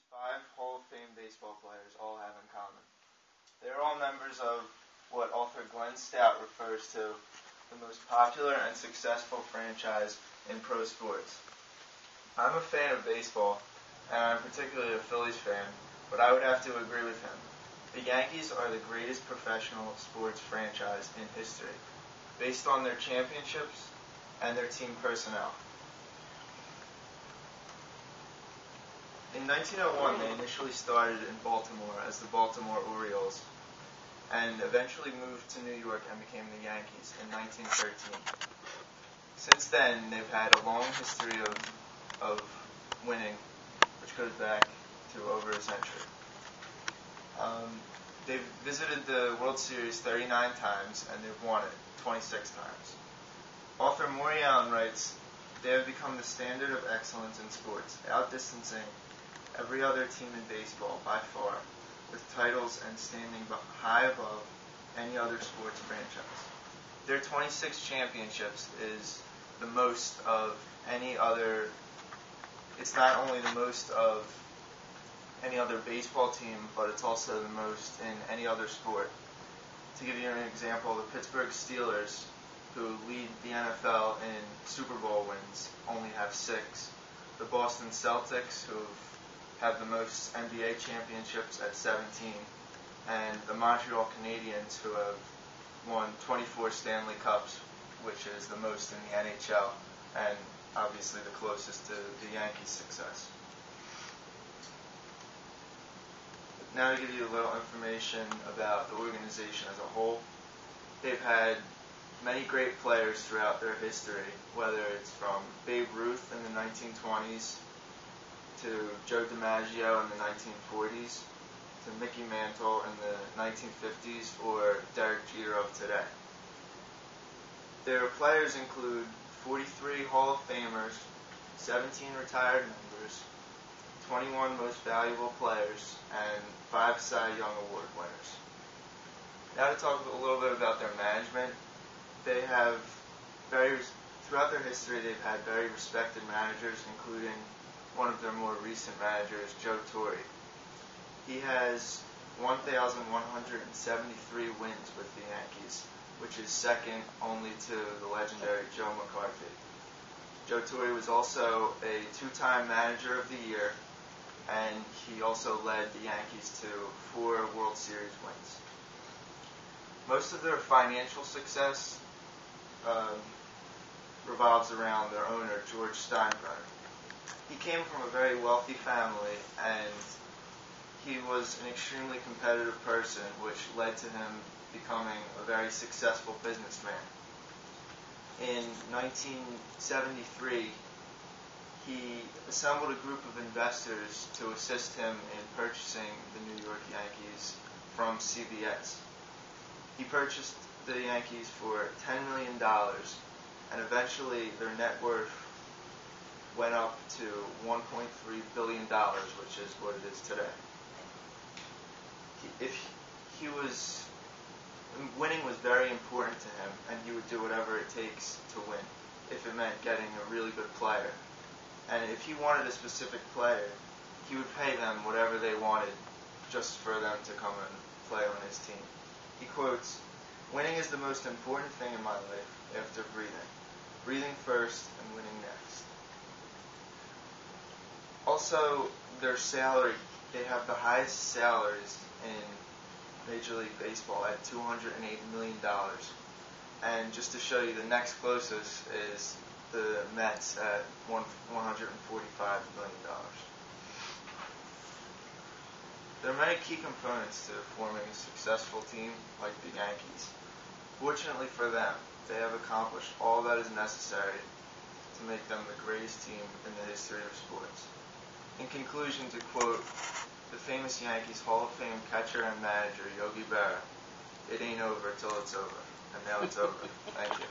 5 Hall of Fame baseball players all have in common. They're all members of what author Glenn Stout refers to the most popular and successful franchise in pro sports. I'm a fan of baseball, and I'm particularly a Phillies fan, but I would have to agree with him. The Yankees are the greatest professional sports franchise in history, based on their championships and their team personnel. In 1901, they initially started in Baltimore as the Baltimore Orioles, and eventually moved to New York and became the Yankees in 1913. Since then, they've had a long history of winning, which goes back to over a century. They've visited the World Series 39 times, and they've won it 26 times. Author Morian writes, "They have become the standard of excellence in sports, outdistancing every other team in baseball by far, with titles and standing high above any other sports franchise. Their 26 championships is the most of any other. It's not only the most of any other baseball team, but it's also the most in any other sport. To give you an example, the Pittsburgh Steelers, who lead the NFL in Super Bowl wins, only have 6. The Boston Celtics, who have the most NBA championships at 17, and the Montreal Canadiens, who have won 24 Stanley Cups, which is the most in the NHL, and obviously the closest to the Yankees' success." Now to give you a little information about the organization as a whole. They've had many great players throughout their history, whether it's from Babe Ruth in the 1920s to Joe DiMaggio in the 1940s to Mickey Mantle in the 1950s or Derek Jeter of today. Their players include 43 Hall of Famers, 17 retired members, 21 most valuable players, and 5 Cy Young Award winners. Now to talk a little bit about their management. They have throughout their history, they've had very respected managers, including one of their more recent managers, Joe Torre. He has 1,173 wins with the Yankees, which is second only to the legendary Joe McCarthy. Joe Torre was also a 2-time Manager of the Year, and he also led the Yankees to 4 World Series wins. Most of their financial success revolves around their owner, George Steinbrenner. He came from a very wealthy family, and he was an extremely competitive person, which led to him becoming a very successful businessman. In 1973, he assembled a group of investors to assist him in purchasing the New York Yankees from CBS. He purchased the Yankees for $10 million, and eventually their net worth went up to $1.3 billion, which is what it is today. Winning was very important to him, and he would do whatever it takes to win, if it meant getting a really good player. And if he wanted a specific player, he would pay them whatever they wanted just for them to come and play on his team. He quotes, "Winning is the most important thing in my life after breathing. Breathing first and winning next." Also, their salary, they have the highest salaries in Major League Baseball at $208 million. And just to show you, the next closest is the Mets at $145 million. There are many key components to forming a successful team like the Yankees. Fortunately for them, they have accomplished all that is necessary to make them the greatest team in the history of sports. In conclusion, to quote the famous Yankees Hall of Fame catcher and manager, Yogi Berra, "It ain't over till it's over." And now it's over. Thank you.